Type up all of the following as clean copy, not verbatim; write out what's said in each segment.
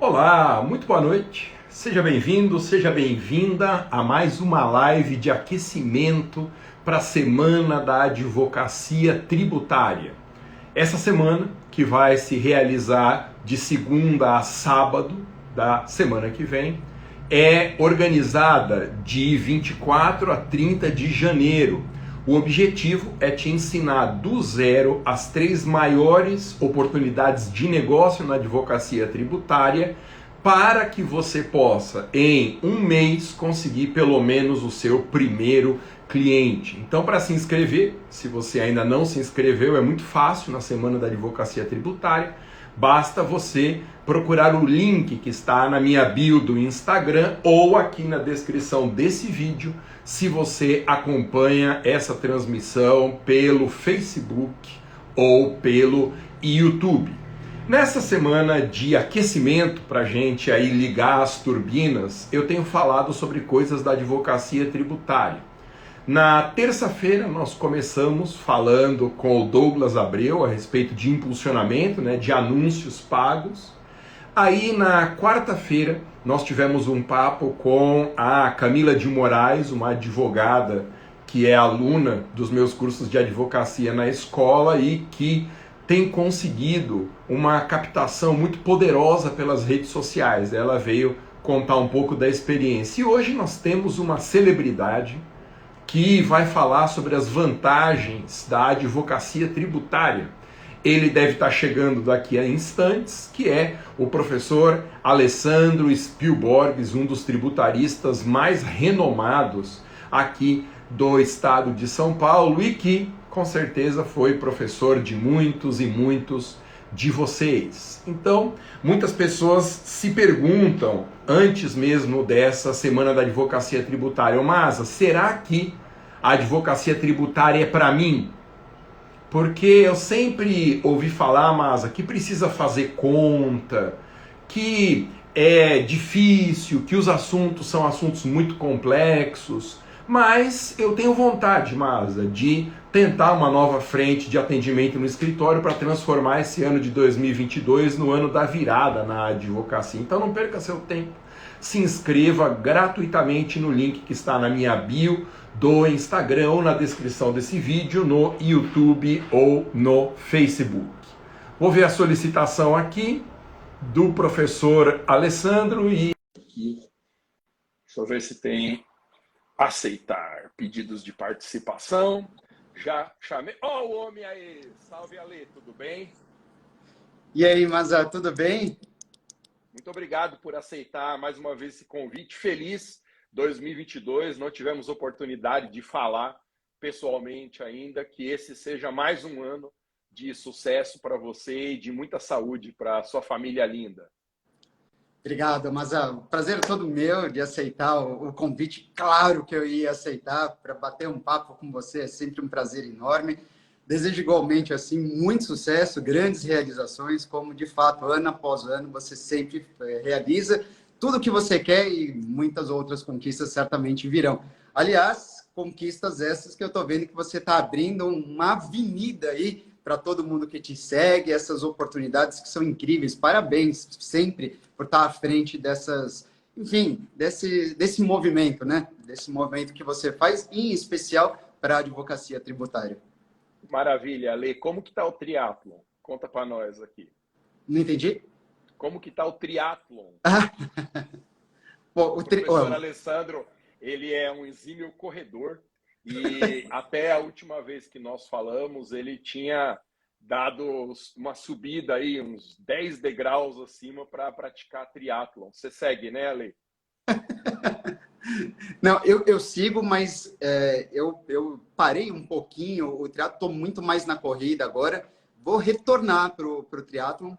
Olá, muito boa noite. Seja bem-vindo, seja bem-vinda a mais uma live de aquecimento para a Semana da Advocacia Tributária. Essa semana, que vai se realizar de segunda a sábado da semana que vem, é organizada de 24 a 30 de janeiro. O objetivo é te ensinar do zero as 3 maiores oportunidades de negócio na advocacia tributária para que você possa, em um mês, conseguir pelo menos o seu primeiro cliente. Então, para se inscrever, se você ainda não se inscreveu, é muito fácil na Semana da Advocacia Tributária. Basta você procurar o link que está na minha bio do Instagram ou aqui na descrição desse vídeo, se você acompanha essa transmissão pelo Facebook ou pelo YouTube. Nessa semana de aquecimento para a gente aí ligar as turbinas, eu tenho falado sobre coisas da advocacia tributária. Na terça-feira nós começamos falando com o Douglas Abreu a respeito de impulsionamento, de anúncios pagos. Aí na quarta-feira nós tivemos um papo com a Camila de Moraes, uma advogada que é aluna dos meus cursos de advocacia na escola e que tem conseguido uma captação muito poderosa pelas redes sociais. Ela veio contar um pouco da experiência. E hoje nós temos uma celebridade que vai falar sobre as vantagens da advocacia tributária. Ele deve estar chegando daqui a instantes, que é o professor Alessandro Spielborgs, um dos tributaristas mais renomados aqui do estado de São Paulo e que, com certeza, foi professor de muitos e muitos de vocês. Então, muitas pessoas se perguntam, antes mesmo dessa Semana da Advocacia Tributária, Masa, será que a advocacia tributária é para mim? Porque eu sempre ouvi falar, Masa, que precisa fazer conta, que é difícil, que os assuntos são assuntos muito complexos, mas eu tenho vontade, Masa, de tentar uma nova frente de atendimento no escritório para transformar esse ano de 2022 no ano da virada na advocacia. Então não perca seu tempo. Se inscreva gratuitamente no link que está na minha bio do Instagram ou na descrição desse vídeo, no YouTube ou no Facebook. Vou ver a solicitação aqui do professor Alessandro e... Deixa eu ver se tem aceitar pedidos de participação. Já chamei... Ó, o homem aí! Salve, Ale, tudo bem? E aí, Masa, tudo bem? Muito obrigado por aceitar mais uma vez esse convite. Feliz 2022, não tivemos oportunidade de falar pessoalmente ainda, que esse seja mais um ano de sucesso para você e de muita saúde para a sua família linda. Obrigado, Masa. O prazer é todo meu de aceitar o convite. Claro que eu ia aceitar para bater um papo com você, é sempre um prazer enorme. Desejo igualmente assim muito sucesso, grandes realizações, como de fato, ano após ano, você sempre realiza tudo o que você quer e muitas outras conquistas certamente virão. Aliás, conquistas essas que eu estou vendo que você está abrindo uma avenida aí para todo mundo que te segue, essas oportunidades que são incríveis. Parabéns sempre por estar à frente dessas, enfim, desse movimento, né? Desse movimento que você faz, em especial para a advocacia tributária. Maravilha, Ale. Como que tá o triatlon? Conta para nós aqui. Não entendi? Como que tá o triatlon? Bom, o professor Alessandro, ele é um exímio corredor e até a última vez que nós falamos, ele tinha dado uma subida aí, uns 10 degraus acima para praticar triatlon. Você segue, né, Ale? Não, eu sigo, mas eu parei um pouquinho o triatlo, estou muito mais na corrida agora. Vou retornar para o triatlo,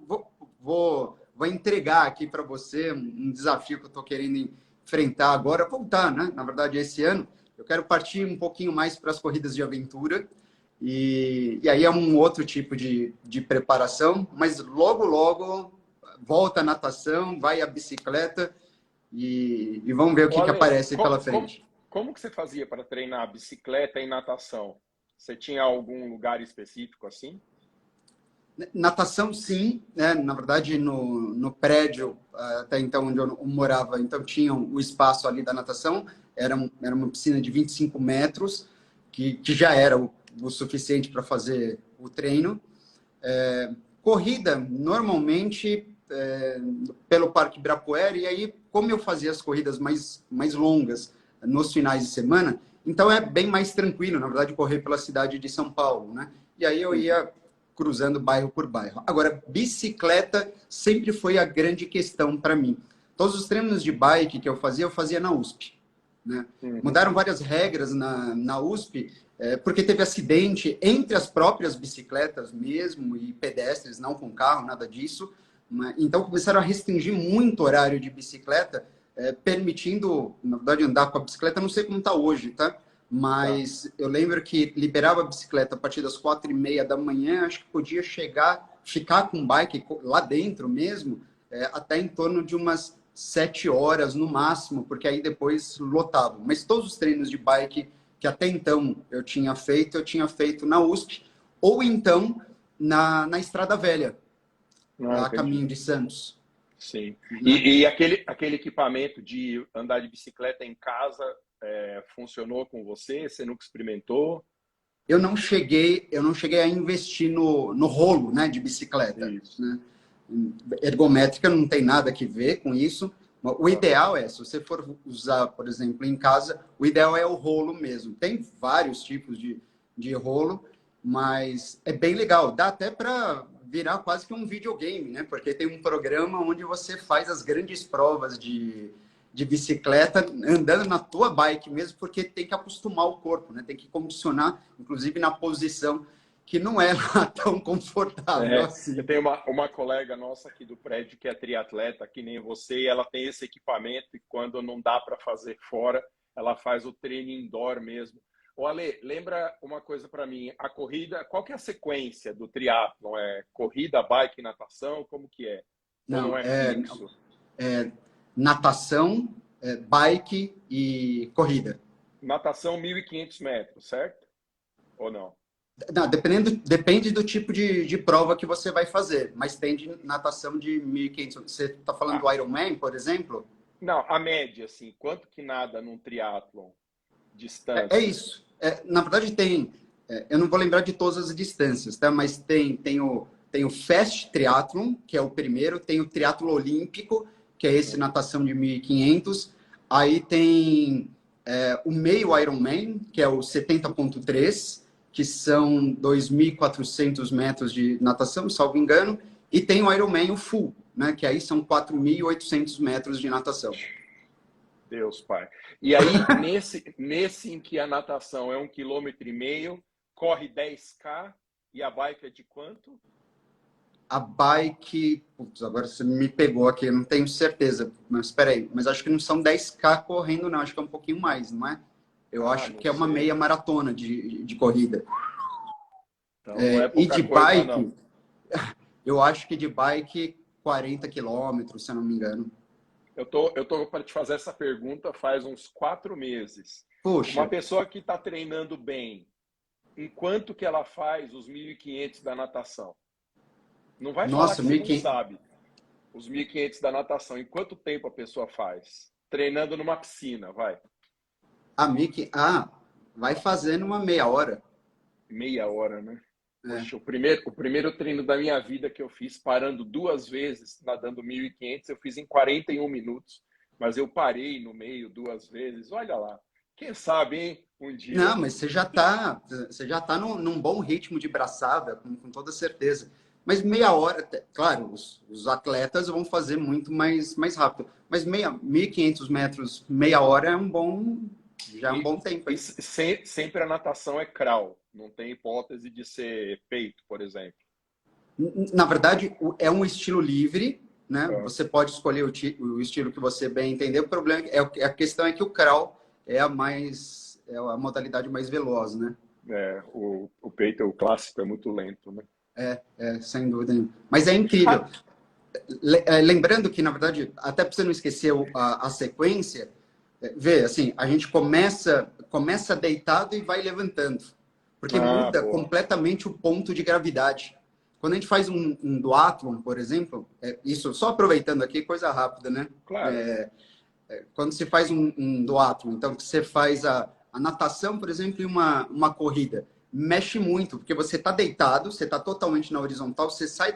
vou entregar aqui para você um desafio que eu estou querendo enfrentar agora, voltar, né? Na verdade, esse ano, eu quero partir um pouquinho mais para as corridas de aventura, e aí é um outro tipo de preparação, mas logo volta a natação, vai a bicicleta, e vamos ver o que aparece pela frente. Como que você fazia para treinar bicicleta e natação? Você tinha algum lugar específico assim? Natação, sim, né? Na verdade, no prédio, até então, onde eu morava, então tinha o espaço ali da natação, era uma piscina de 25 metros, que já era o suficiente para fazer o treino. Corrida, normalmente, pelo Parque Ibirapuera, e aí, como eu fazia as corridas mais longas nos finais de semana, então é bem mais tranquilo, na verdade, correr pela cidade de São Paulo, né? E aí eu ia cruzando bairro por bairro. Agora, bicicleta sempre foi a grande questão para mim. Todos os treinos de bike que eu fazia na USP, né? Mudaram várias regras na USP, porque teve acidente entre as próprias bicicletas mesmo e pedestres, não com carro, nada disso. Então começaram a restringir muito o horário de bicicleta, permitindo, na verdade, andar com a bicicleta. Não sei como está hoje, tá? Mas eu lembro que liberava a bicicleta a partir das 4h30 da manhã, acho que podia ficar com bike lá dentro mesmo, até em torno de umas 7 horas no máximo, porque aí depois lotava. Mas todos os treinos de bike que até então eu tinha feito na USP, ou então na Estrada Velha, a caminho de Santos. Sim. E aquele equipamento de andar de bicicleta em casa funcionou com você? Você nunca experimentou? Eu não cheguei a investir no rolo, né, de bicicleta. Isso. Né? Ergométrica não tem nada a ver com isso. O ideal se você for usar, por exemplo, em casa, o ideal é o rolo mesmo. Tem vários tipos de rolo, mas é bem legal. Dá até para virar quase que um videogame, né? Porque tem um programa onde você faz as grandes provas de bicicleta andando na tua bike mesmo, porque tem que acostumar o corpo, né? Tem que condicionar, inclusive na posição, que não é lá tão confortável assim. Eu tenho uma colega nossa aqui do prédio que é triatleta, que nem você, e ela tem esse equipamento e quando não dá para fazer fora, ela faz o treino indoor mesmo. Ô Ale, lembra uma coisa para mim, a corrida, qual que é a sequência do triatlon? É corrida, bike, natação, como que é? Não, não é fixo? Natação, bike e corrida. Natação 1.500 metros, certo? Ou não? Não, depende do tipo de prova que você vai fazer, mas tem de natação de 1.500. Você está falando do Ironman, por exemplo? Não, a média, assim, quanto que nada num triatlon? Distância? É isso. Na verdade, tem. Eu não vou lembrar de todas as distâncias, tá? Mas tem o Fast Triathlon, que é o primeiro, tem o Triatlo Olímpico, que é esse natação de 1.500. Aí tem o meio Ironman, que é o 70.3, que são 2.400 metros de natação, salvo engano. E tem o Ironman, o Full, né? Que aí são 4.800 metros de natação. Deus, pai. E aí, nesse em que a natação é 1,5 km, corre 10K e a bike é de quanto? A bike... Putz, agora você me pegou aqui, eu não tenho certeza. Mas espera aí, mas acho que não são 10K correndo, não. Acho que é um pouquinho mais, não é? Eu acho que é uma meia maratona de corrida. Então, não é pouca e de coisa, bike, não. eu acho que de bike, 40 quilômetros, se eu não me engano. Eu tô para te fazer essa pergunta faz uns 4 meses. Poxa. Uma pessoa que está treinando bem, em quanto que ela faz os 1.500 da natação? Não vai falar que você não sabe. Os 1.500 da natação, em quanto tempo a pessoa faz? Treinando numa piscina, vai. Vai fazendo uma meia hora. Meia hora, né? Poxa, o primeiro treino da minha vida que eu fiz, parando 2 vezes, nadando 1.500, eu fiz em 41 minutos. Mas eu parei no meio 2 vezes. Olha lá. Quem sabe, hein? Um dia. Não, mas você já tá num bom ritmo de braçada, com toda certeza. Mas meia hora, claro, os atletas vão fazer muito mais rápido. Mas 1.500 metros, meia hora é um bom tempo. E sempre a natação é crawl. Não tem hipótese de ser peito, por exemplo. Na verdade, é um estilo livre, né? Você pode escolher o estilo que você bem entender. O problema a questão é que o crawl é a modalidade mais veloz, né? O peito, o clássico, é muito lento, né? Sem dúvida nenhuma. Mas é incrível. Lembrando que, na verdade, até para você não esquecer a sequência, vê, assim, a gente começa deitado e vai levantando. Porque muda completamente o ponto de gravidade. quando a gente faz um duatlon, por exemplo, isso só aproveitando aqui, coisa rápida, né? Claro. Quando você faz um duatlon, então que você faz a natação, por exemplo, e uma corrida, mexe muito, porque você está deitado, você está totalmente na horizontal, você sai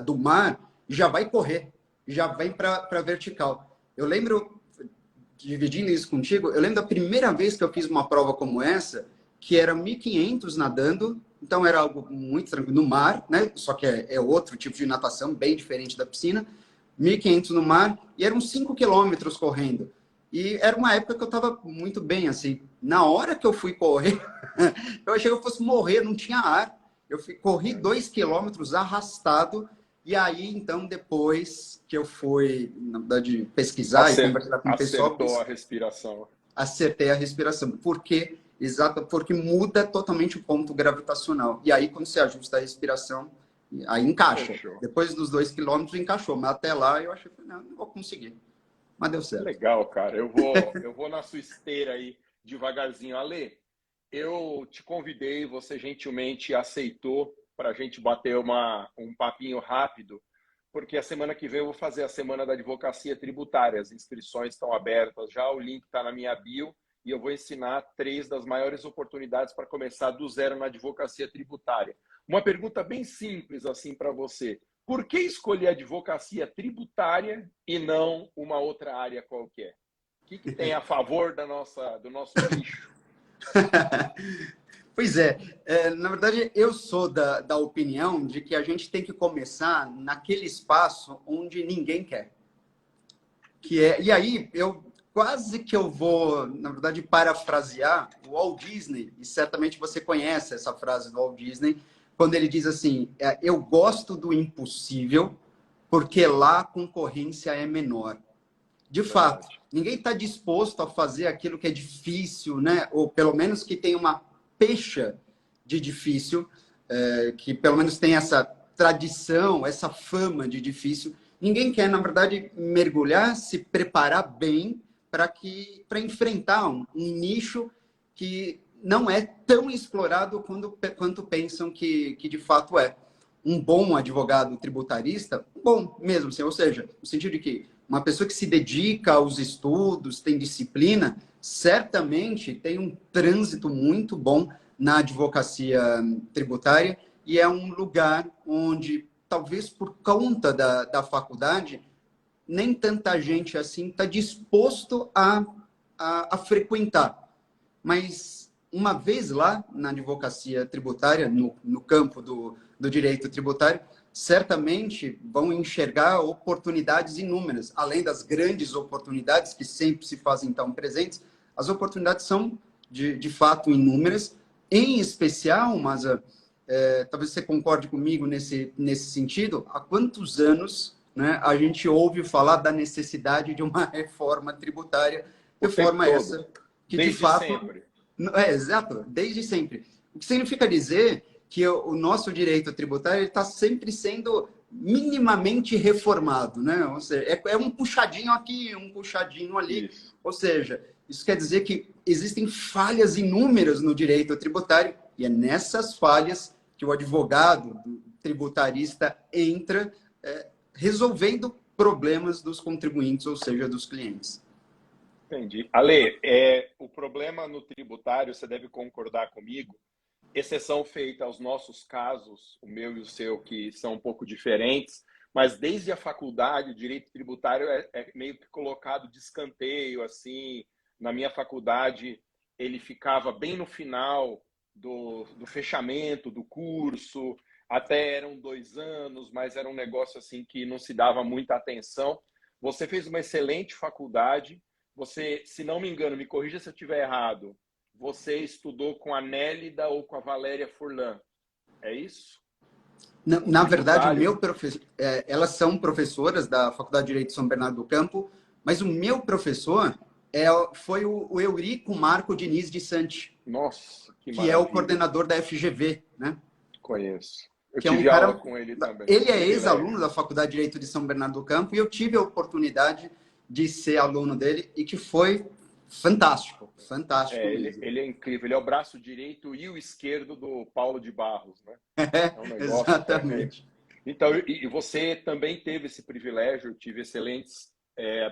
do mar e já vai correr, já vem para vertical. Eu lembro, dividindo isso contigo, eu lembro da primeira vez que eu fiz uma prova como essa, que era 1.500 nadando, então era algo muito tranquilo, no mar, né? Só que é outro tipo de natação, bem diferente da piscina, 1.500 no mar, e eram 5 quilômetros correndo. E era uma época que eu estava muito bem, assim. Na hora que eu fui correr, eu achei que eu fosse morrer, não tinha ar. Corri 2 quilômetros arrastado, e aí, então, depois que eu fui, na verdade, pesquisar e conversar com o pessoal... Acertou a respiração. Acertei a respiração. Por quê? Exato, porque muda totalmente o ponto gravitacional. E aí, quando você ajusta a respiração, aí encaixa. Fechou. Depois dos 2 quilômetros, encaixou. Mas até lá, eu achei que não vou conseguir. Mas deu certo. Legal, cara. Eu vou na sua esteira aí, devagarzinho. Ale, eu te convidei, você gentilmente aceitou para a gente bater um papinho rápido, porque a semana que vem eu vou fazer a Semana da Advocacia Tributária. As inscrições estão abertas já, o link está na minha bio, e eu vou ensinar 3 das maiores oportunidades para começar do zero na advocacia tributária. Uma pergunta bem simples assim para você. Por que escolher a advocacia tributária e não uma outra área qualquer? O que tem a favor do nosso nicho? Pois na verdade, eu sou da opinião de que a gente tem que começar naquele espaço onde ninguém quer. E aí, quase que eu vou, na verdade, parafrasear o Walt Disney, e certamente você conhece essa frase do Walt Disney, quando ele diz assim, eu gosto do impossível porque lá a concorrência é menor. De fato, ninguém está disposto a fazer aquilo que é difícil, né? Ou pelo menos que tem uma pecha de difícil, que pelo menos tem essa tradição, essa fama de difícil. Ninguém quer, na verdade, mergulhar, se preparar bem para enfrentar um nicho que não é tão explorado quanto pensam que de fato é. Um bom advogado tributarista, bom mesmo, assim, ou seja, no sentido de que uma pessoa que se dedica aos estudos, tem disciplina, certamente tem um trânsito muito bom na advocacia tributária e é um lugar onde, talvez por conta da faculdade, nem tanta gente assim está disposto a frequentar. Mas, uma vez lá na advocacia tributária, no campo do direito tributário, certamente vão enxergar oportunidades inúmeras. Além das grandes oportunidades que sempre se fazem então presentes, as oportunidades são, de fato, inúmeras. Em especial, mas talvez você concorde comigo nesse sentido, há quantos anos, né, a gente ouve falar da necessidade de uma reforma tributária, reforma essa que, desde de fato... sempre. Exato, desde sempre. O que significa dizer que o nosso direito tributário está sempre sendo minimamente reformado, né? Ou seja, é um puxadinho aqui, um puxadinho ali. Isso. Ou seja, isso quer dizer que existem falhas inúmeras no direito tributário e é nessas falhas que o advogado tributarista entra resolvendo problemas dos contribuintes, ou seja, dos clientes. Entendi. Ale, o problema no tributário, você deve concordar comigo, exceção feita aos nossos casos, o meu e o seu, que são um pouco diferentes, mas desde a faculdade, o direito tributário é meio que colocado de escanteio, assim. Na minha faculdade, ele ficava bem no final do fechamento do curso, até eram 2 anos, mas era um negócio assim que não se dava muita atenção. Você fez uma excelente faculdade, você, se não me engano, me corrija se eu estiver errado, você estudou com a Nélida ou com a Valéria Furlan, é isso? Na verdade, elas são professoras da Faculdade de Direito de São Bernardo do Campo, mas o meu professor foi o Eurico Marco Diniz de Santi. Nossa, que é o coordenador da FGV, né? Conheço. Eu que tive é um cara, aula com ele também. Ele é ex-aluno da Faculdade de Direito de São Bernardo do Campo e eu tive a oportunidade de ser aluno dele e que foi fantástico, fantástico mesmo. Ele é incrível, ele é o braço direito e o esquerdo do Paulo de Barros, né? É um negócio realmente. Exatamente. Então, e você também teve esse privilégio, eu tive excelentes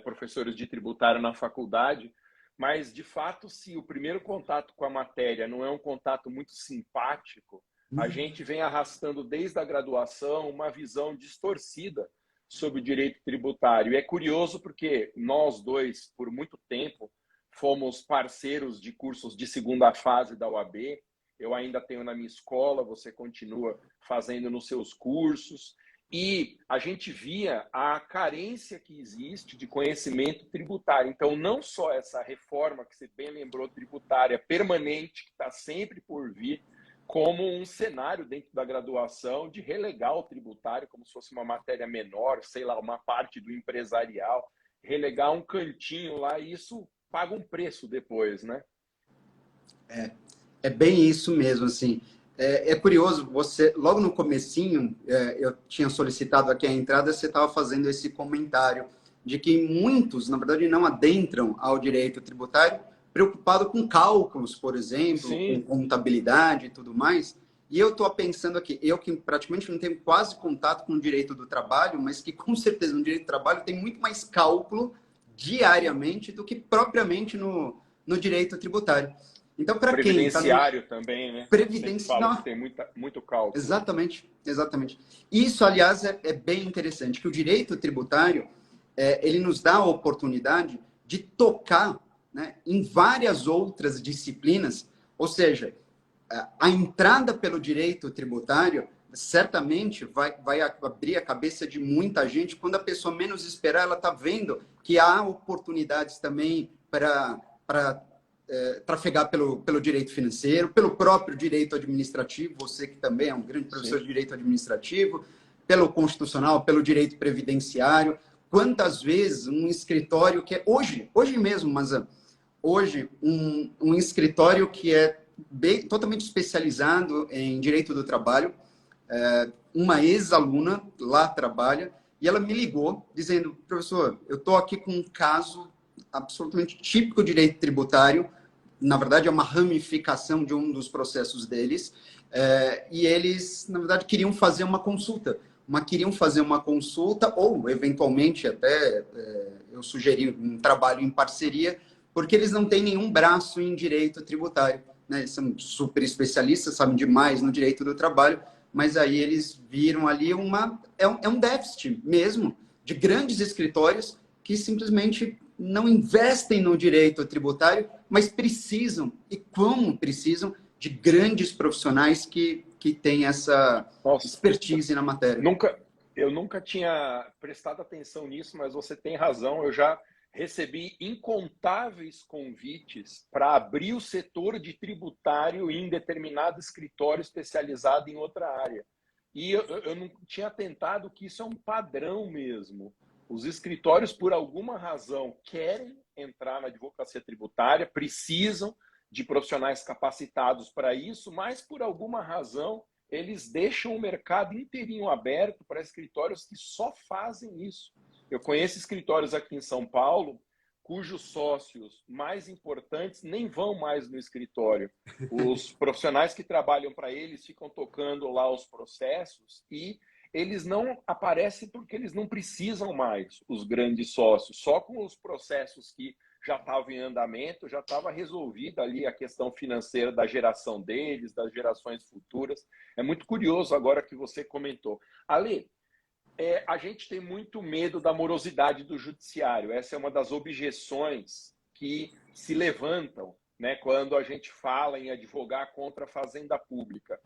professores de tributário na faculdade, mas, de fato, se o primeiro contato com a matéria não é um contato muito simpático, a gente vem arrastando desde a graduação uma visão distorcida sobre o direito tributário. E é curioso porque nós dois, por muito tempo, fomos parceiros de cursos de segunda fase da OAB. Eu ainda tenho na minha escola, você continua fazendo nos seus cursos. E a gente via a carência que existe de conhecimento tributário. Então, não só essa reforma que você bem lembrou, tributária permanente, que está sempre por vir, como um cenário dentro da graduação de relegar o tributário como se fosse uma matéria menor, sei lá, uma parte do empresarial, relegar um cantinho lá, e isso paga um preço depois, né? É bem isso mesmo, assim. É curioso, você, logo no comecinho, eu tinha solicitado aqui a entrada, você estava fazendo esse comentário de que muitos, na verdade, não adentram ao direito tributário preocupado com cálculos, por exemplo, com Sim. contabilidade e tudo mais. E eu estou pensando aqui, eu que praticamente não tenho quase contato com o direito do trabalho, mas que com certeza no direito do trabalho tem muito mais cálculo diariamente do que propriamente no direito tributário. Então, para quem está no Previdenciário também, né? Sempre previdência, falo que não, tem muito cálculo. exatamente, exatamente. Isso, aliás, é bem interessante, que o direito tributário, ele nos dá a oportunidade de tocar, né, em várias outras disciplinas, ou seja, a entrada pelo direito tributário certamente vai abrir a cabeça de muita gente. Quando a pessoa menos esperar, ela está vendo que há oportunidades também para trafegar pelo direito financeiro, pelo próprio direito administrativo, você que também é um grande professor Sim. de direito administrativo, pelo constitucional, pelo direito previdenciário. Quantas vezes um escritório que é hoje mesmo, mas hoje um escritório que é totalmente especializado em direito do trabalho, uma ex-aluna lá trabalha, e ela me ligou dizendo, professor, eu estou aqui com um caso absolutamente típico de direito tributário, na verdade é uma ramificação de um dos processos deles, e eles, na verdade, queriam fazer uma consulta, ou eventualmente até eu sugeri um trabalho em parceria, porque eles não têm nenhum braço em direito tributário, né? Eles são super especialistas, sabem demais no direito do trabalho, mas aí eles viram ali um déficit mesmo de grandes escritórios que simplesmente não investem no direito tributário, mas precisam, e como precisam, de grandes profissionais que têm essa Nossa, expertise na matéria. eu nunca tinha prestado atenção nisso, mas você tem razão. Eu já recebi incontáveis convites para abrir o setor de tributário em determinado escritório especializado em outra área. E eu não tinha atentado que isso é um padrão mesmo. Os escritórios, por alguma razão, querem entrar na advocacia tributária, precisam de profissionais capacitados para isso, mas por alguma razão eles deixam o mercado inteirinho aberto para escritórios que só fazem isso. Eu conheço escritórios aqui em São Paulo cujos sócios mais importantes nem vão mais no escritório. Os profissionais que trabalham para eles ficam tocando lá os processos e eles não aparecem porque eles não precisam mais, os grandes sócios. Só com os processos que já estavam em andamento, já estava resolvida ali a questão financeira da geração deles, das gerações futuras. É muito curioso agora que você comentou. Ale, a gente tem muito medo da morosidade do judiciário. Essa é uma das objeções que se levantam, né, quando a gente fala em advogar contra a fazenda pública.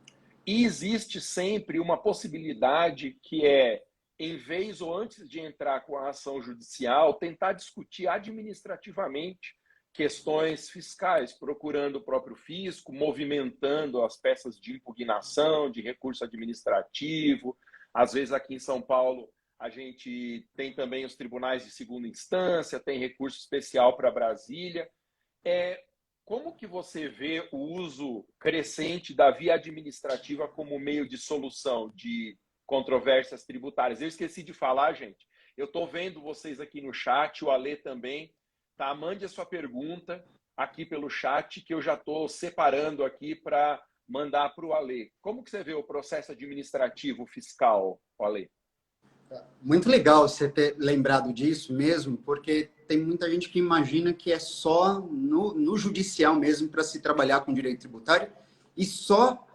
E existe sempre uma possibilidade que é, em vez ou antes de entrar com a ação judicial, tentar discutir administrativamente questões fiscais, procurando o próprio fisco, movimentando as peças de impugnação, de recurso administrativo. Às vezes aqui em São Paulo a gente tem também os tribunais de segunda instância, tem recurso especial para Brasília. Como que você vê o uso crescente da via administrativa como meio de solução de controvérsias tributárias? Eu esqueci de falar, gente. Eu estou vendo vocês aqui no chat, o Ale também tá? Mande a sua pergunta aqui pelo chat, que eu já estou separando aqui para mandar para o Ale. Como que você vê o processo administrativo fiscal, Ale? Muito legal você ter lembrado disso mesmo, porque tem muita gente que imagina que é só no judicial mesmo para se trabalhar com direito tributário e só,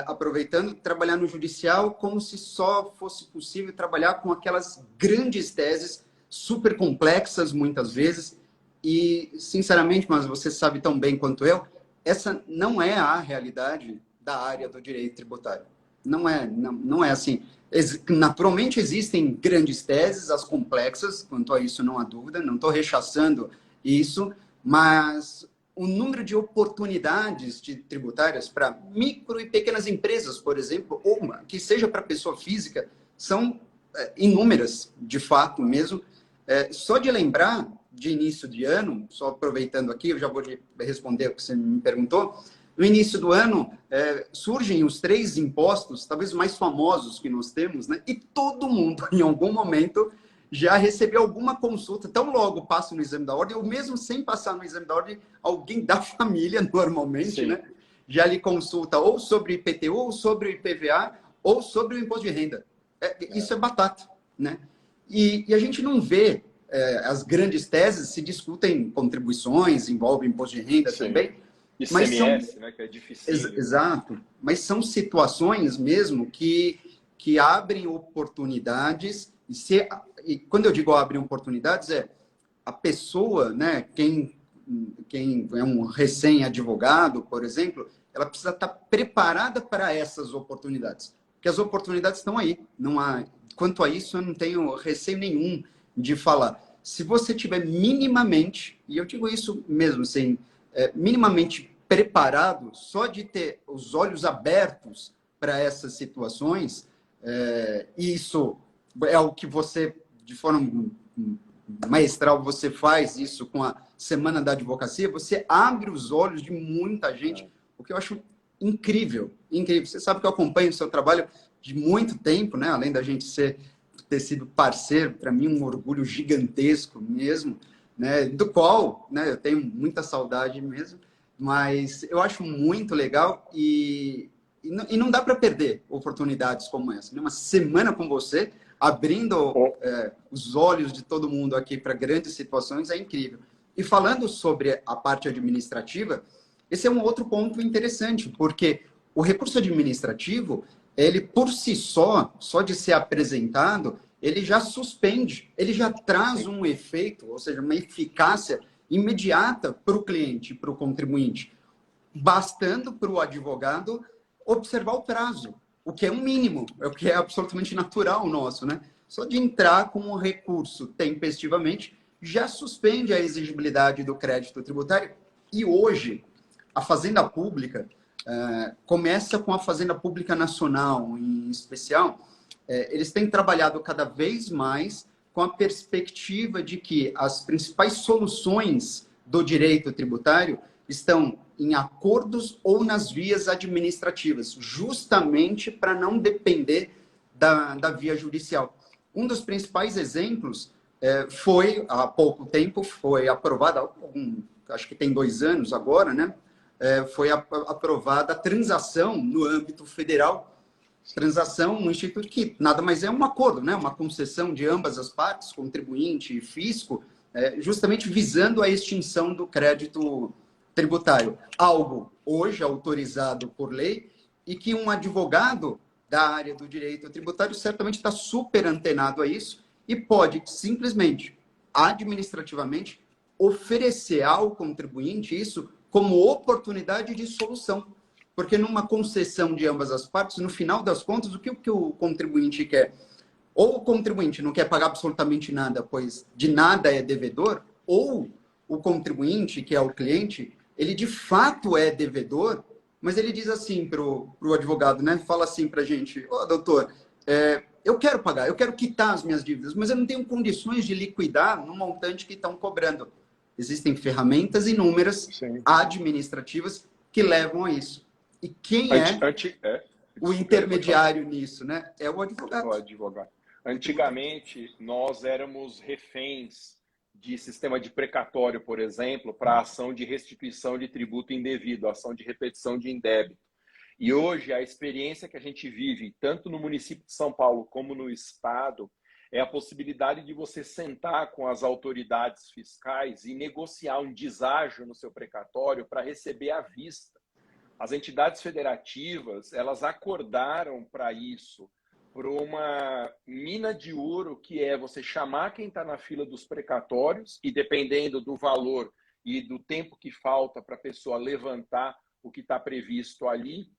aproveitando, trabalhar no judicial como se só fosse possível trabalhar com aquelas grandes teses super complexas, muitas vezes, e, sinceramente, mas você sabe tão bem quanto eu, essa não é a realidade da área do direito tributário. Não é assim. Naturalmente existem grandes teses, as complexas, quanto a isso não há dúvida, não estou rechaçando isso, mas o número de oportunidades tributárias para micro e pequenas empresas, por exemplo, ou que seja para pessoa física, são inúmeras, de fato mesmo. Só de lembrar, de início de ano, só aproveitando aqui, eu já vou responder o que você me perguntou. No início do ano, surgem os 3 impostos, talvez mais famosos que nós temos, né? E todo mundo, em algum momento, já recebeu alguma consulta, tão logo passa no exame da ordem, ou mesmo sem passar no exame da ordem, alguém da família, normalmente, Sim, né? Já lhe consulta ou sobre IPTU, ou sobre IPVA, ou sobre o imposto de renda. Isso é batata, né? E a gente não vê, as grandes teses se discutem contribuições, envolve imposto de renda sim. também, mas ICMS, né, que é difícil. Exato, mas são situações mesmo que abrem oportunidades, e quando eu digo abrem oportunidades, a pessoa, né, quem é um recém-advogado, por exemplo, ela precisa estar preparada para essas oportunidades, porque as oportunidades estão aí, não há, quanto a isso eu não tenho receio nenhum de falar. Se você tiver minimamente, e eu digo isso mesmo, assim, minimamente preparado, só de ter os olhos abertos para essas situações, isso é o que você, de forma maestral, você faz isso com a Semana da Advocacia, você abre os olhos de muita gente, o que eu acho incrível, incrível. Você sabe que eu acompanho o seu trabalho de muito tempo, né? Além da gente ter sido parceiro, para mim um orgulho gigantesco mesmo, né? Do qual, né, eu tenho muita saudade mesmo, mas eu acho muito legal e não dá para perder oportunidades como essa, né? Uma semana com você, abrindo os olhos de todo mundo aqui para grandes situações, é incrível. E falando sobre a parte administrativa, esse é um outro ponto interessante, porque o recurso administrativo, ele por si só de ser apresentado, ele já suspende, ele já traz um efeito, ou seja, uma eficácia imediata para o cliente, para o contribuinte, bastando para o advogado observar o prazo, o que é um mínimo, é o que é absolutamente natural nosso, né? Só de entrar com um recurso tempestivamente já suspende a exigibilidade do crédito tributário. E hoje, a Fazenda Pública, começa com a Fazenda Pública Nacional, em especial, eles têm trabalhado cada vez mais com a perspectiva de que as principais soluções do direito tributário estão em acordos ou nas vias administrativas, justamente para não depender da via judicial. Um dos principais exemplos foi, há pouco tempo, foi aprovada, acho que tem 2 anos agora, né? Foi aprovada a transação no âmbito federal, transação no Instituto que nada mais é um acordo, né? Uma concessão de ambas as partes, contribuinte e fisco, justamente visando a extinção do crédito tributário. Algo hoje autorizado por lei e que um advogado da área do direito tributário certamente está super antenado a isso e pode simplesmente, administrativamente, oferecer ao contribuinte isso como oportunidade de solução. Porque numa concessão de ambas as partes, no final das contas, o que o contribuinte quer? Ou o contribuinte não quer pagar absolutamente nada, pois de nada é devedor, ou o contribuinte, que é o cliente, ele de fato é devedor, mas ele diz assim para o advogado, né? Fala assim para a gente, doutor, eu quero pagar, eu quero quitar as minhas dívidas, mas eu não tenho condições de liquidar no montante que estão cobrando. Existem ferramentas inúmeras, administrativas, que levam a isso. E quem o intermediário nisso, né? É o advogado. Antigamente, nós éramos reféns de sistema de precatório, por exemplo, para ação de restituição de tributo indevido, ação de repetição de indébito. E hoje a experiência que a gente vive, tanto no município de São Paulo como no estado, é a possibilidade de você sentar com as autoridades fiscais e negociar um deságio no seu precatório para receber à vista. As entidades federativas, elas acordaram para isso, por uma mina de ouro, que é você chamar quem está na fila dos precatórios e, dependendo do valor e do tempo que falta para a pessoa levantar o que está previsto ali,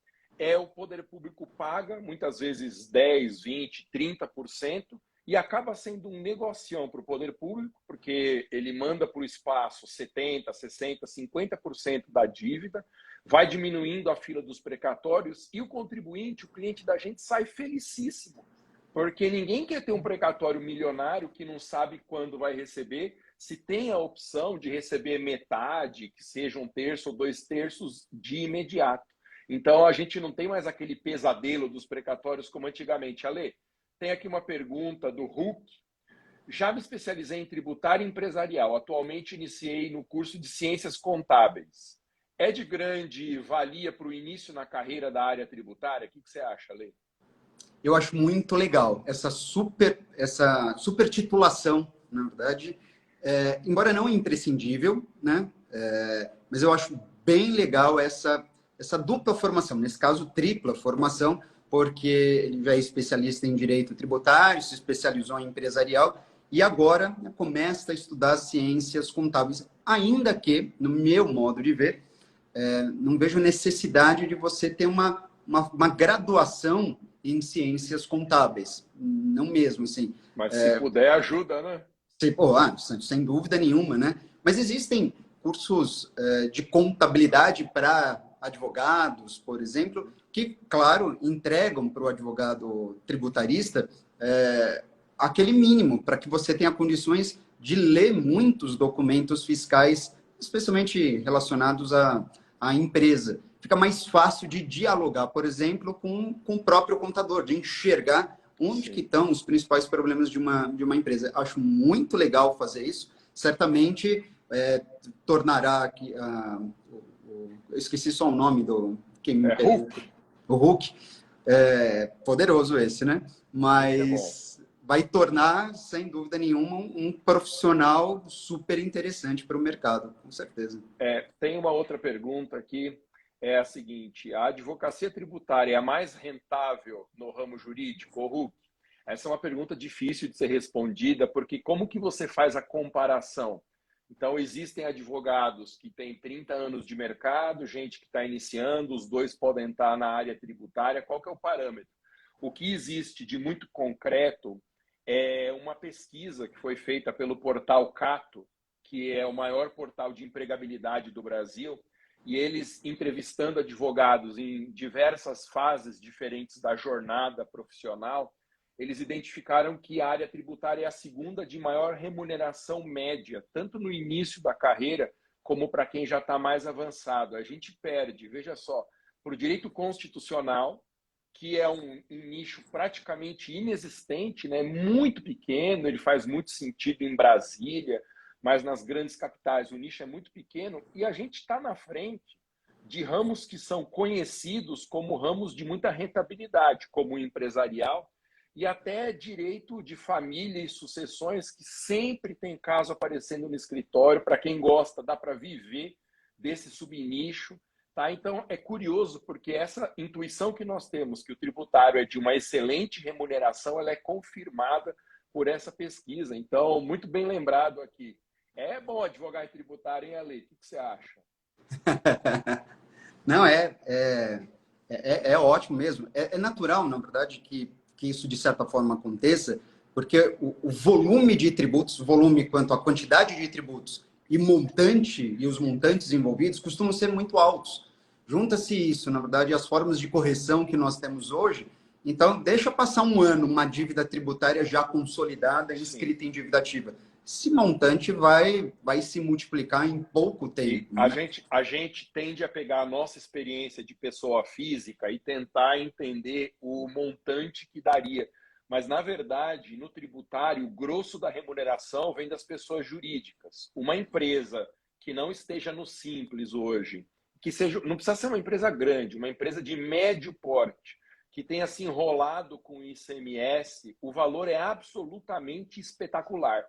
o poder público paga, muitas vezes 10, 20, 30%, e acaba sendo um negocião para o poder público, porque ele manda para o espaço 70%, 60%, 50% da dívida, vai diminuindo a fila dos precatórios e o contribuinte, o cliente da gente, sai felicíssimo, porque ninguém quer ter um precatório milionário que não sabe quando vai receber, se tem a opção de receber metade, que seja 1/3 ou 2/3 de imediato. Então, a gente não tem mais aquele pesadelo dos precatórios como antigamente. Ale, tem aqui uma pergunta do Hulk. Já me especializei em tributário empresarial. Atualmente iniciei no curso de Ciências Contábeis. É de grande valia para o início na carreira da área tributária? O que você acha, Lê? Eu acho muito legal essa super titulação, na verdade, embora não imprescindível, né? Mas eu acho bem legal essa dupla formação, nesse caso tripla formação, porque ele já é especialista em direito tributário, se especializou em empresarial e agora começa a estudar ciências contábeis, ainda que, no meu modo de ver, não vejo necessidade de você ter uma graduação em ciências contábeis. Não mesmo, assim. Mas se puder, ajuda, né? Sem dúvida nenhuma, né? Mas existem cursos de contabilidade para advogados, por exemplo, que, claro, entregam para o advogado tributarista aquele mínimo para que você tenha condições de ler muitos documentos fiscais, especialmente relacionados à empresa. Fica mais fácil de dialogar, por exemplo, com o próprio contador, de enxergar onde que estão os principais problemas de uma empresa. Acho muito legal fazer isso. Certamente tornará aqui... eu esqueci só o nome do... O Hulk. Poderoso esse, né? Mas vai tornar, sem dúvida nenhuma, um profissional super interessante para o mercado, com certeza. Tem uma outra pergunta aqui, é a seguinte: a advocacia tributária é a mais rentável no ramo jurídico, Hulk? Essa é uma pergunta difícil de ser respondida, porque como que você faz a comparação? Então, existem advogados que têm 30 anos de mercado, gente que está iniciando, os dois podem estar na área tributária. Qual que é o parâmetro? O que existe de muito concreto é uma pesquisa que foi feita pelo portal Cato, que é o maior portal de empregabilidade do Brasil, e eles, entrevistando advogados em diversas fases diferentes da jornada profissional, eles identificaram que a área tributária é a segunda de maior remuneração média, tanto no início da carreira, como para quem já está mais avançado. A gente perde, veja só, para o direito constitucional, que é um nicho praticamente inexistente, né? Muito pequeno, ele faz muito sentido em Brasília, mas nas grandes capitais o nicho é muito pequeno, e a gente está na frente de ramos que são conhecidos como ramos de muita rentabilidade, como o empresarial, e até direito de família e sucessões, que sempre tem caso aparecendo no escritório. Para quem gosta, dá para viver desse subnicho. Tá? Então, é curioso, porque essa intuição que nós temos, que o tributário é de uma excelente remuneração, ela é confirmada por essa pesquisa. Então, muito bem lembrado aqui. É bom advogar em tributário, hein, Ale? O que você acha? Não, é ótimo mesmo. É natural, na verdade, que isso, de certa forma, aconteça, porque o volume de tributos, volume quanto à quantidade de tributos e montante, e os montantes envolvidos, costumam ser muito altos. Junta-se isso, na verdade, as formas de correção que nós temos hoje. Então, deixa passar um ano uma dívida tributária já consolidada, inscrita em dívida ativa. Esse montante vai se multiplicar em pouco tempo. Né? A gente tende a pegar a nossa experiência de pessoa física e tentar entender o montante que daria. mas na verdade, no tributário, o grosso da remuneração vem das pessoas jurídicas. Uma empresa que não esteja no Simples hoje, que seja, não precisa ser uma empresa grande, uma empresa de médio porte, que tenha se enrolado com o ICMS, o valor é absolutamente espetacular.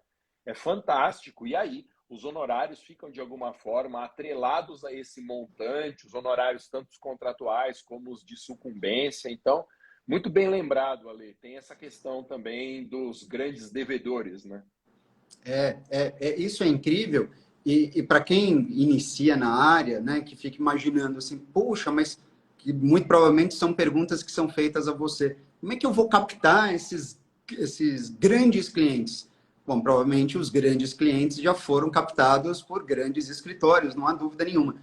É fantástico. E aí, os honorários ficam, de alguma forma, atrelados a esse montante, os honorários tanto os contratuais como os de sucumbência. Então, muito bem lembrado, Ale. Tem essa questão também dos grandes devedores, né? Isso é incrível. E para quem inicia na área, né, que fica imaginando assim, puxa, mas que muito provavelmente são perguntas que são feitas a você. Como é que eu vou captar esses grandes clientes? Bom, provavelmente os grandes clientes já foram captados por grandes escritórios, não há dúvida nenhuma.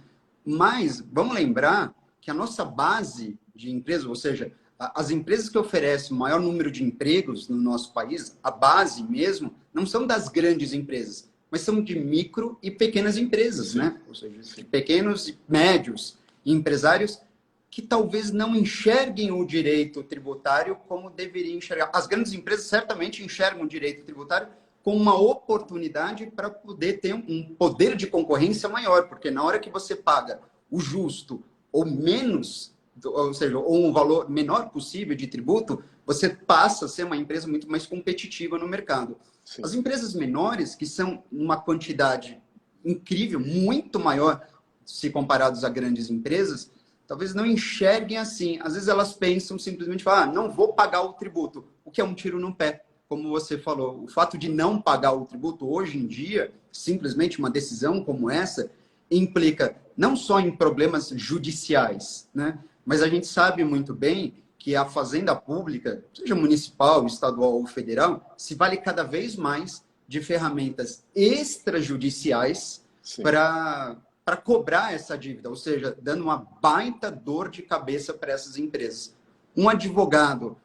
Mas vamos lembrar que a nossa base de empresas, ou seja, as empresas que oferecem o maior número de empregos no nosso país, a base mesmo, não são das grandes empresas, mas são de micro e pequenas empresas, Sim. né? Ou seja, de pequenos e médios empresários que talvez não enxerguem o direito tributário como deveriam enxergar. As grandes empresas certamente enxergam o direito tributário como uma oportunidade para poder ter um poder de concorrência maior, porque na hora que você paga o justo ou menos, ou seja, ou um valor menor possível de tributo, você passa a ser uma empresa muito mais competitiva no mercado. Sim. As empresas menores, que são uma quantidade incrível, muito maior se comparados a grandes empresas, talvez não enxerguem assim. Às vezes elas pensam simplesmente, não vou pagar o tributo, o que é um tiro no pé. Como você falou, o fato de não pagar o tributo hoje em dia, simplesmente uma decisão como essa, implica não só em problemas judiciais, né? Mas a gente sabe muito bem que a fazenda pública, seja municipal, estadual ou federal, se vale cada vez mais de ferramentas extrajudiciais para cobrar essa dívida, ou seja, dando uma baita dor de cabeça para essas empresas. Um advogado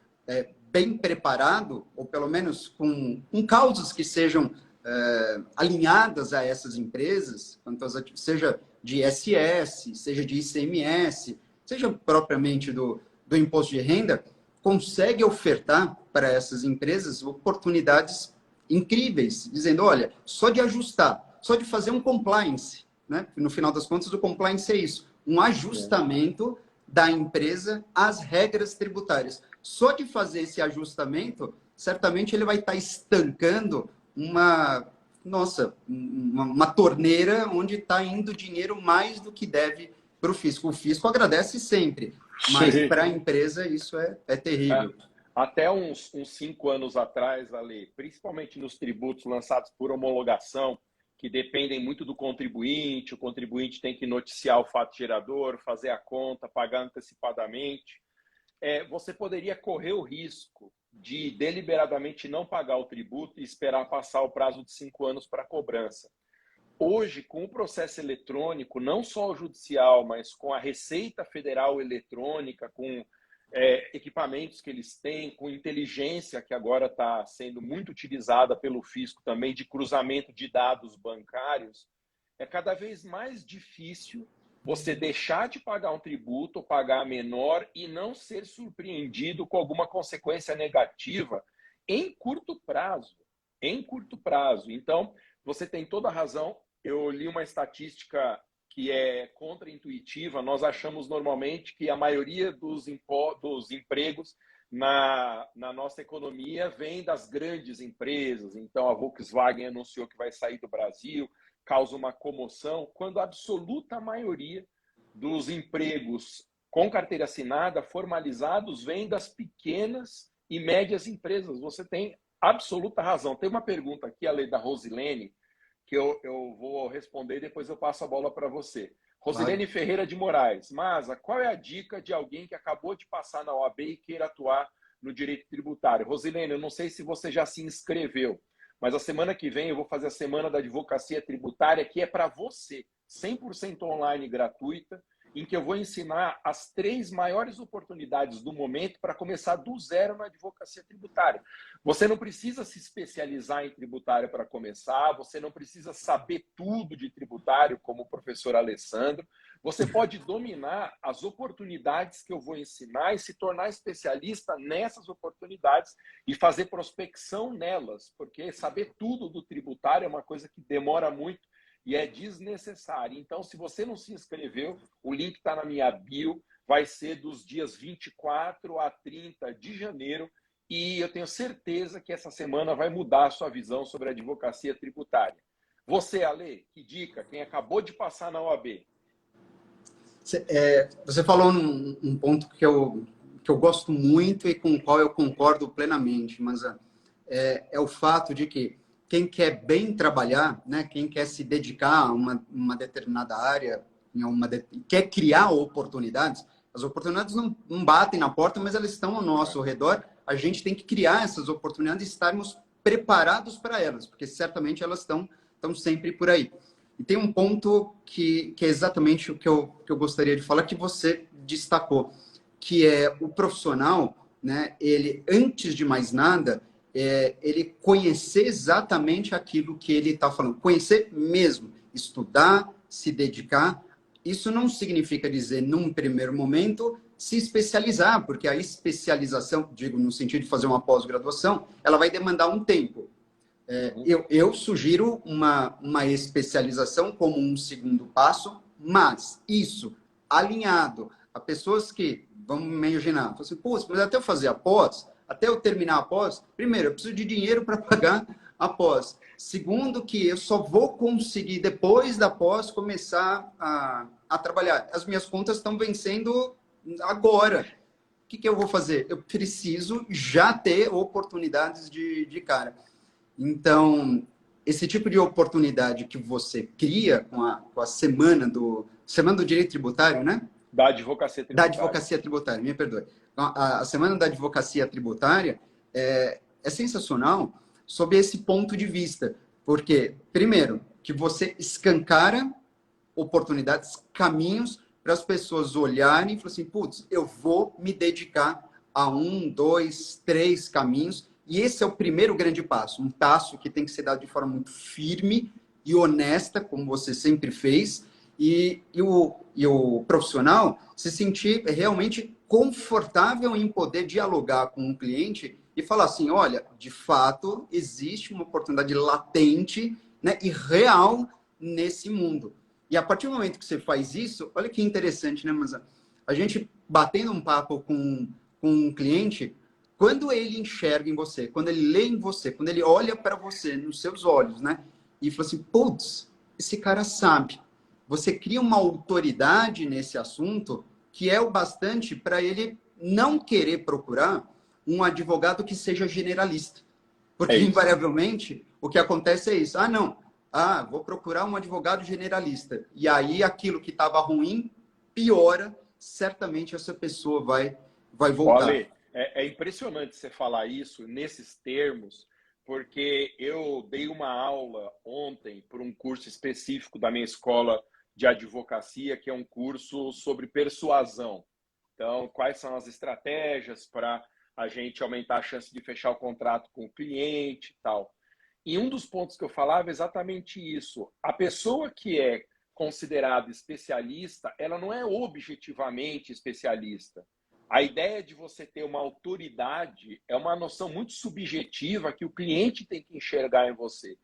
bem preparado, ou pelo menos com causas que sejam alinhadas a essas empresas, seja de ISS, seja de ICMS, seja propriamente do imposto de renda, consegue ofertar para essas empresas oportunidades incríveis, dizendo, olha, só de ajustar, só de fazer um compliance, né? No final das contas, o compliance é isso, um ajustamento da empresa às regras tributárias. Só de fazer esse ajustamento, certamente ele vai estar estancando uma torneira onde está indo dinheiro mais do que deve para o fisco. O fisco agradece sempre, mas para a empresa isso é terrível. Até uns 5 anos atrás, Ale, principalmente nos tributos lançados por homologação, que dependem muito do contribuinte, o contribuinte tem que noticiar o fato gerador, fazer a conta, pagar antecipadamente. Você poderia correr o risco de deliberadamente não pagar o tributo e esperar passar o prazo de 5 anos para cobrança. Hoje, com o processo eletrônico, não só o judicial, mas com a Receita Federal eletrônica, com equipamentos que eles têm, com inteligência que agora está sendo muito utilizada pelo fisco também, de cruzamento de dados bancários, é cada vez mais difícil você deixar de pagar um tributo ou pagar menor e não ser surpreendido com alguma consequência negativa em curto prazo. Em curto prazo. Então, você tem toda a razão. Eu li uma estatística que é contraintuitiva. Nós achamos normalmente que a maioria dos empregos na nossa economia vem das grandes empresas. Então, a Volkswagen anunciou que vai sair do Brasil, causa uma comoção, quando a absoluta maioria dos empregos com carteira assinada, formalizados, vem das pequenas e médias empresas. Você tem absoluta razão. Tem uma pergunta aqui, a lei da Rosilene, que eu vou responder e depois eu passo a bola para você. Rosilene Ferreira de Moraes. Masa, qual é a dica de alguém que acabou de passar na OAB e queira atuar no direito tributário? Rosilene, eu não sei se você já se inscreveu, mas a semana que vem eu vou fazer a Semana da Advocacia Tributária, que é para você, 100% online, gratuita, em que eu vou ensinar as 3 maiores oportunidades do momento para começar do zero na advocacia tributária. Você não precisa se especializar em tributário para começar, você não precisa saber tudo de tributário, como o professor Alessandro. você pode dominar as oportunidades que eu vou ensinar e se tornar especialista nessas oportunidades e fazer prospecção nelas, porque saber tudo do tributário é uma coisa que demora muito e é desnecessário. Então, se você não se inscreveu, o link está na minha bio, vai ser dos dias 24 a 30 de janeiro, e eu tenho certeza que essa semana vai mudar a sua visão sobre a advocacia tributária. Você, Ale, que dica? Quem acabou de passar na OAB? Você falou um ponto que eu gosto muito e com o qual eu concordo plenamente, mas é o fato de que quem quer bem trabalhar, né, quem quer se dedicar a uma determinada área, quer criar oportunidades, as oportunidades não batem na porta, mas elas estão ao nosso redor. A gente tem que criar essas oportunidades e estarmos preparados para elas, porque certamente elas estão sempre por aí. E tem um ponto que é exatamente o que eu gostaria de falar, que você destacou, que é o profissional, né, ele, antes de mais nada, ele conhecer exatamente aquilo que ele está falando, conhecer mesmo, estudar, se dedicar. Isso não significa dizer, num primeiro momento, se especializar, porque a especialização, digo, no sentido de fazer uma pós-graduação, ela vai demandar um tempo. Eu sugiro uma especialização como um segundo passo, mas isso alinhado a pessoas que, vamos imaginar, assim, pô, mas até eu fazer a pós, até eu terminar a pós, primeiro, eu preciso de dinheiro para pagar a pós. Segundo, que eu só vou conseguir, depois da pós, começar a trabalhar. As minhas contas estão vencendo agora. O que eu vou fazer? Eu preciso já ter oportunidades de cara. Então, esse tipo de oportunidade que você cria com a Semana do Direito Tributário, né? Da advocacia Da tributária. Advocacia Tributária, me perdoe. A Semana da Advocacia Tributária é sensacional sob esse ponto de vista. Porque, primeiro, que você escancara oportunidades, caminhos para as pessoas olharem e falar assim, putz, eu vou me dedicar a 1, 2, 3 caminhos. E esse é o primeiro grande passo, um passo que tem que ser dado de forma muito firme e honesta, como você sempre fez, e o profissional se sentir realmente confortável em poder dialogar com o cliente e falar assim, olha, de fato, existe uma oportunidade latente, né, e real nesse mundo. E a partir do momento que você faz isso, olha que interessante, né, mas a gente batendo um papo com um cliente, quando ele enxerga em você, quando ele lê em você, quando ele olha para você, nos seus olhos, né, e fala assim, putz, esse cara sabe. Você cria uma autoridade nesse assunto que é o bastante para ele não querer procurar um advogado que seja generalista. É Porque, isso. invariavelmente, o que acontece é isso. Ah, não. Ah, vou procurar um advogado generalista. E aí, aquilo que estava ruim piora. Certamente, essa pessoa vai voltar. Olha, é impressionante você falar isso nesses termos, porque eu dei uma aula ontem para um curso específico da minha escola de advocacia, que é um curso sobre persuasão. Então, quais são as estratégias para a gente aumentar a chance de fechar o contrato com o cliente e tal. E um dos pontos que eu falava é exatamente isso. A pessoa que é considerada especialista, ela não é objetivamente especialista. A ideia de você ter uma autoridade é uma noção muito subjetiva que o cliente tem que enxergar em você.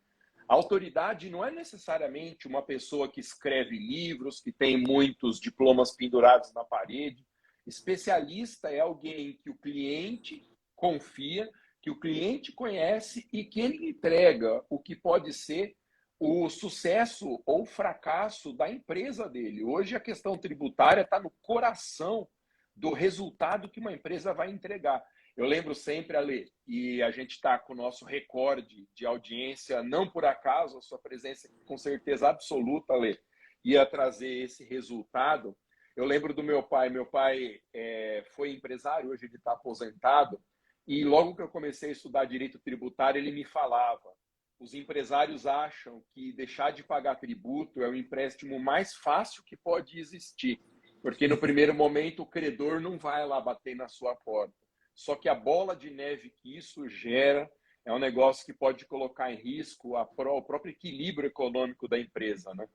A autoridade não é necessariamente uma pessoa que escreve livros, que tem muitos diplomas pendurados na parede. Especialista é alguém que o cliente confia, que o cliente conhece e que ele entrega o que pode ser o sucesso ou fracasso da empresa dele. Hoje a questão tributária está no coração do resultado que uma empresa vai entregar. Eu lembro sempre, Ale, e a gente está com o nosso recorde de audiência, não por acaso, a sua presença com certeza absoluta, Ale, ia trazer esse resultado. Eu lembro do meu pai foi empresário, hoje ele está aposentado, e logo que eu comecei a estudar direito tributário, ele me falava, os empresários acham que deixar de pagar tributo é o empréstimo mais fácil que pode existir, porque no primeiro momento o credor não vai lá bater na sua porta. Só que a bola de neve que isso gera é um negócio que pode colocar em risco o próprio equilíbrio econômico da empresa, né?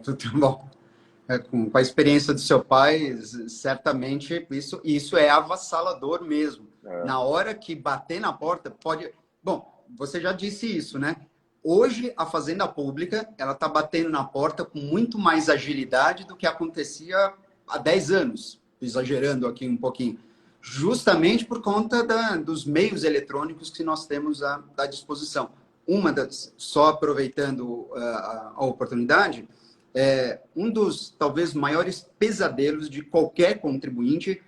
Tudo bom. Com a experiência do seu pai, certamente isso é avassalador mesmo. É, Na hora que bater na porta, pode. Bom, você já disse isso, né? Hoje, a Fazenda Pública ela está batendo na porta com muito mais agilidade do que acontecia há 10 anos, exagerando aqui um pouquinho. Justamente por conta dos meios eletrônicos que nós temos à disposição. Só aproveitando a oportunidade, um dos talvez maiores pesadelos de qualquer contribuinte,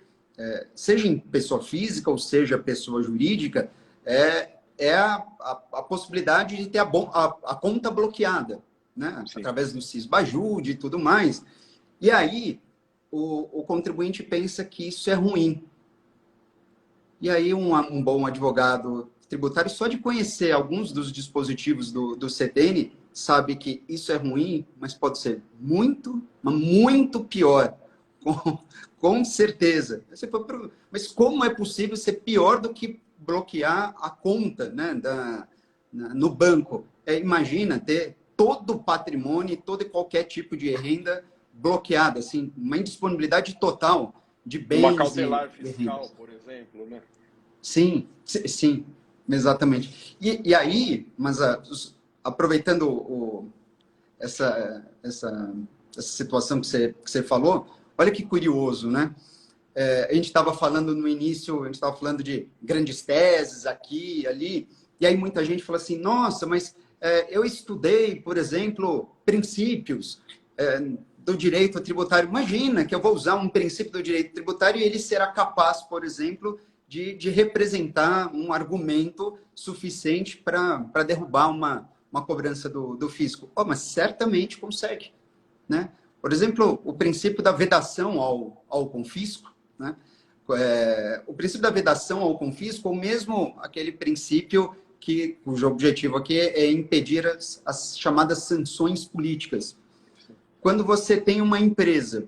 seja em pessoa física ou seja pessoa jurídica, é a possibilidade de ter a conta bloqueada, né? sim. Através do Sisbajude e tudo mais. E aí o contribuinte pensa que isso é ruim. E aí um bom advogado tributário, só de conhecer alguns dos dispositivos do CTN, sabe que isso é ruim, mas pode ser muito, mas muito pior. Com certeza. Mas como é possível ser pior do que bloquear a conta, né, no banco? Imagina ter todo o patrimônio, todo e qualquer tipo de renda bloqueada, assim, uma indisponibilidade total de Uma bens cautelar e fiscal, rendas. por exemplo, né? Sim, sim, exatamente. E aí, mas aproveitando essa situação que você falou, olha que curioso, né? A gente estava falando no início, a gente estava falando de grandes teses aqui e ali, e aí muita gente fala assim, nossa, mas eu estudei, por exemplo, princípios do direito tributário. Imagina que eu vou usar um princípio do direito tributário e ele será capaz, por exemplo, de representar um argumento suficiente para derrubar uma cobrança do fisco. Oh, mas certamente consegue, né? Por exemplo, o princípio da vedação ao confisco, né? O princípio da vedação ao confisco, ou mesmo aquele princípio cujo objetivo aqui é impedir as chamadas sanções políticas. Quando você tem uma empresa,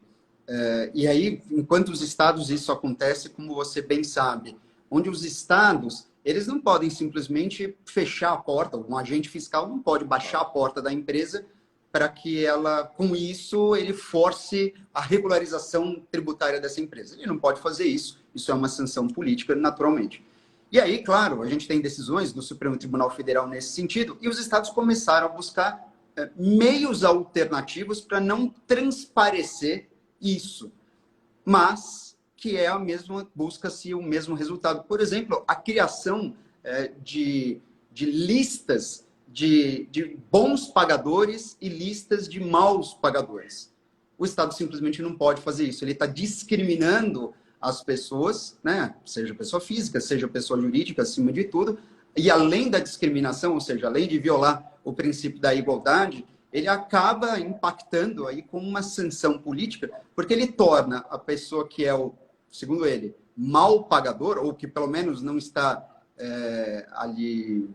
e aí, em quantos estados isso acontece, como você bem sabe, onde os estados, eles não podem simplesmente fechar a porta, um agente fiscal não pode baixar a porta da empresa para que ela, com isso, ele force a regularização tributária dessa empresa. Ele não pode fazer isso, isso é uma sanção política, naturalmente. E aí, claro, a gente tem decisões do Supremo Tribunal Federal nesse sentido, e os estados começaram a buscar meios alternativos para não transparecer isso, mas que é a mesma, busca-se o mesmo resultado. Por exemplo, a criação de listas de bons pagadores e listas de maus pagadores. O Estado simplesmente não pode fazer isso. Ele está discriminando as pessoas, né? Seja pessoa física, seja pessoa jurídica, acima de tudo, e além da discriminação, ou seja, além de violar o princípio da igualdade, ele acaba impactando aí com uma sanção política, porque ele torna a pessoa que é segundo ele, mal pagador, ou que pelo menos não está ali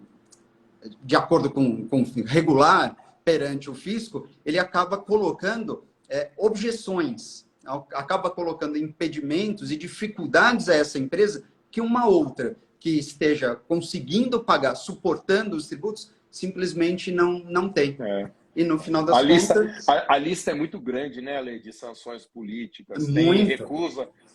de acordo com regular perante o fisco, ele acaba colocando objeções, acaba colocando impedimentos e dificuldades a essa empresa que uma outra que esteja conseguindo pagar, suportando os tributos, simplesmente não tem. E no final das contas... A lista é muito grande, né, Lei, de sanções políticas. Tem Muito.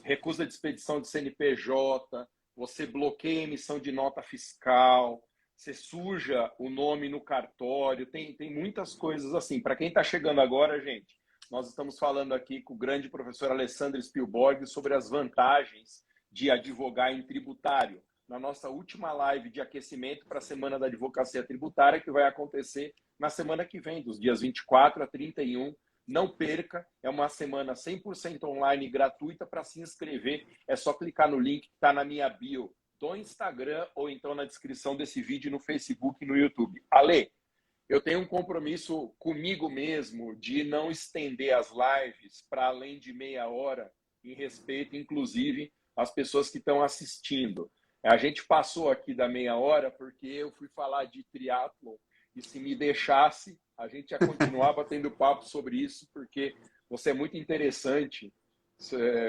recusa de expedição de CNPJ, você bloqueia a emissão de nota fiscal, você suja o nome no cartório, tem muitas coisas assim. Para quem está chegando agora, gente, nós estamos falando aqui com o grande professor Alessandro Spielborg sobre as vantagens de advogar em tributário. Na nossa última live de aquecimento para a Semana da Advocacia Tributária, que vai acontecer na semana que vem, dos dias 24 a 31. Não perca, é uma semana 100% online, gratuita. Para se inscrever, é só clicar no link que está na minha bio do Instagram ou então na descrição desse vídeo no Facebook e no YouTube. Ale, eu tenho um compromisso comigo mesmo de não estender as lives para além de meia hora, em respeito, inclusive, às pessoas que estão assistindo. A gente passou aqui da meia hora porque eu fui falar de triatlon e se me deixasse, a gente ia continuar batendo papo sobre isso, porque você é muito interessante,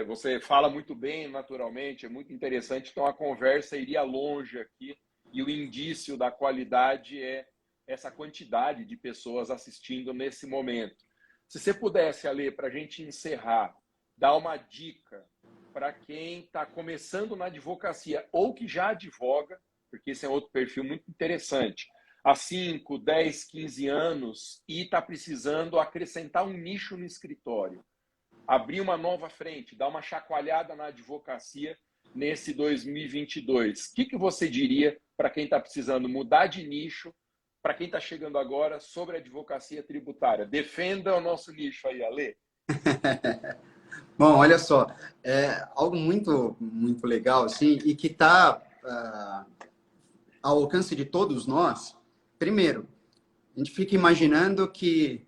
você fala muito bem naturalmente, é muito interessante, então a conversa iria longe aqui e o indício da qualidade é essa quantidade de pessoas assistindo nesse momento. Se você pudesse, Ale, para a gente encerrar, dar uma dica para quem está começando na advocacia ou que já advoga, porque esse é outro perfil muito interessante, há 5, 10, 15 anos e está precisando acrescentar um nicho no escritório, abrir uma nova frente, dar uma chacoalhada na advocacia nesse 2022. O que você diria para quem está precisando mudar de nicho, para quem está chegando agora sobre a advocacia tributária? Defenda o nosso nicho aí, Ale. Bom, olha só, é algo muito, muito legal, assim, e que está ao alcance de todos nós. Primeiro, a gente fica imaginando que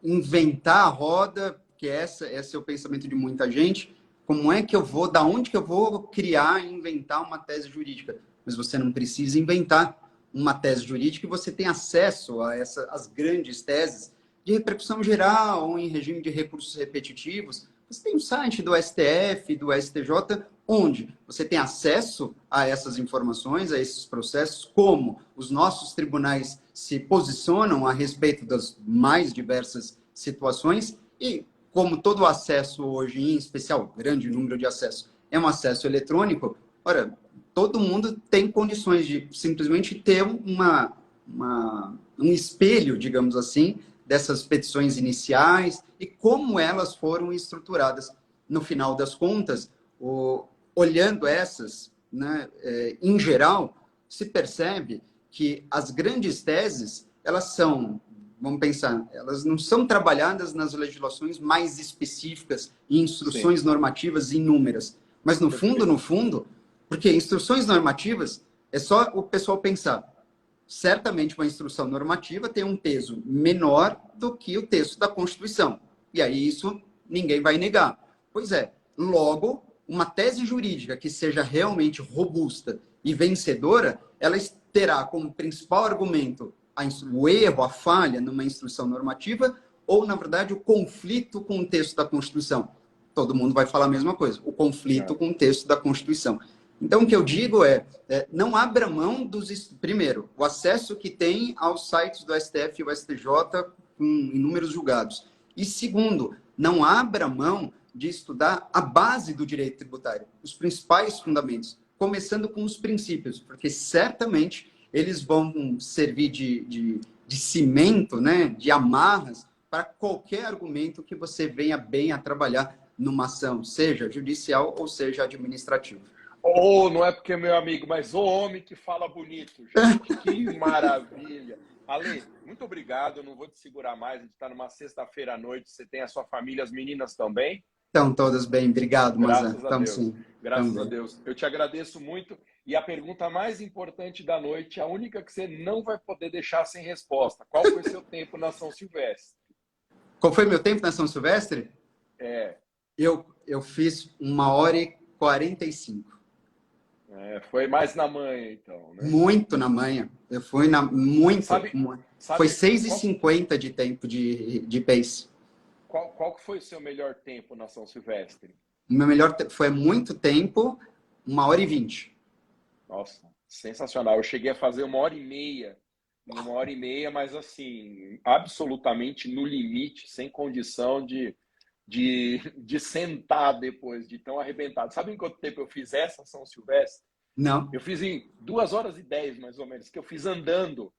inventar a roda, que esse é o pensamento de muita gente, como é que eu vou, da onde que eu vou criar e inventar uma tese jurídica? Mas você não precisa inventar uma tese jurídica e você tem acesso a as grandes teses de repercussão geral ou em regime de recursos repetitivos. Você tem um site do STF, do STJ, onde você tem acesso a essas informações, a esses processos, como os nossos tribunais se posicionam a respeito das mais diversas situações e como todo acesso hoje, em especial, grande número de acesso, é um acesso eletrônico, ora, todo mundo tem condições de simplesmente ter um espelho, digamos assim, dessas petições iniciais e como elas foram estruturadas. No final das contas, olhando essas, né, em geral, se percebe que as grandes teses, elas são, vamos pensar, elas não são trabalhadas nas legislações mais específicas e instruções normativas inúmeras. Mas, no fundo, porque instruções normativas é só o pessoal pensar. Certamente uma instrução normativa tem um peso menor do que o texto da Constituição. E aí isso ninguém vai negar. Pois é, logo, uma tese jurídica que seja realmente robusta e vencedora, ela terá como principal argumento o erro, a falha numa instrução normativa ou, na verdade, o conflito com o texto da Constituição. Todo mundo vai falar a mesma coisa, o conflito com o texto da Constituição. Então, o que eu digo não abra mão primeiro, o acesso que tem aos sites do STF e o STJ com inúmeros julgados. E segundo, não abra mão de estudar a base do direito tributário, os principais fundamentos, começando com os princípios, porque certamente eles vão servir de cimento, né, de amarras para qualquer argumento que você venha bem a trabalhar numa ação, seja judicial ou seja administrativa. Não é porque é meu amigo, mas o homem que fala bonito, gente. Que maravilha. Ale, muito obrigado. Eu não vou te segurar mais. A gente está numa sexta-feira à noite. Você tem a sua família, as meninas também? Estão todas bem. Obrigado, Mazan. Graças a Deus. Sim. Graças a Deus. Eu te agradeço muito. E a pergunta mais importante da noite, a única que você não vai poder deixar sem resposta. Qual foi seu tempo na São Silvestre? Qual foi meu tempo na São Silvestre? Eu fiz 1h45. Foi mais na manha, então, né? Muito na manha. Eu fui muito. Sabe, foi 6h50 de tempo de pace. Qual foi o seu melhor tempo na São Silvestre? O meu melhor foi muito tempo, 1h20. Nossa, sensacional. Eu cheguei a fazer 1h30. 1h30, mas assim, absolutamente no limite, sem condição de sentar depois de tão arrebentado. Sabe em quanto tempo eu fiz essa São Silvestre? Não. Eu fiz em 2h10, mais ou menos, que eu fiz andando.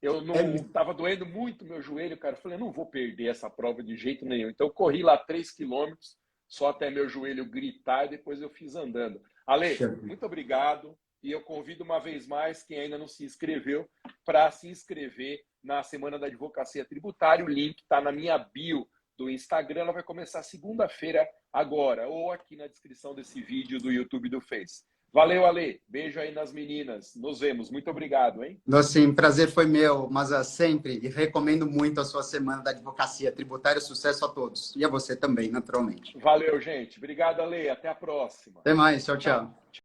Eu não estava doendo muito meu joelho, cara. Eu falei, não vou perder essa prova de jeito nenhum. Então eu corri lá 3 quilômetros, só até meu joelho gritar, e depois eu fiz andando. Ale, muito obrigado. E eu convido uma vez mais quem ainda não se inscreveu para se inscrever na Semana da Advocacia Tributária. O link está na minha bio do Instagram. Ela vai começar segunda-feira agora, ou aqui na descrição desse vídeo do YouTube e do Face. Valeu, Ale. Beijo aí nas meninas. Nos vemos. Muito obrigado, hein? Sim, prazer foi meu, mas sempre e recomendo muito a sua Semana da Advocacia Tributária. Sucesso a todos. E a você também, naturalmente. Valeu, gente. Obrigado, Ale. Até a próxima. Até mais. Tchau, tchau.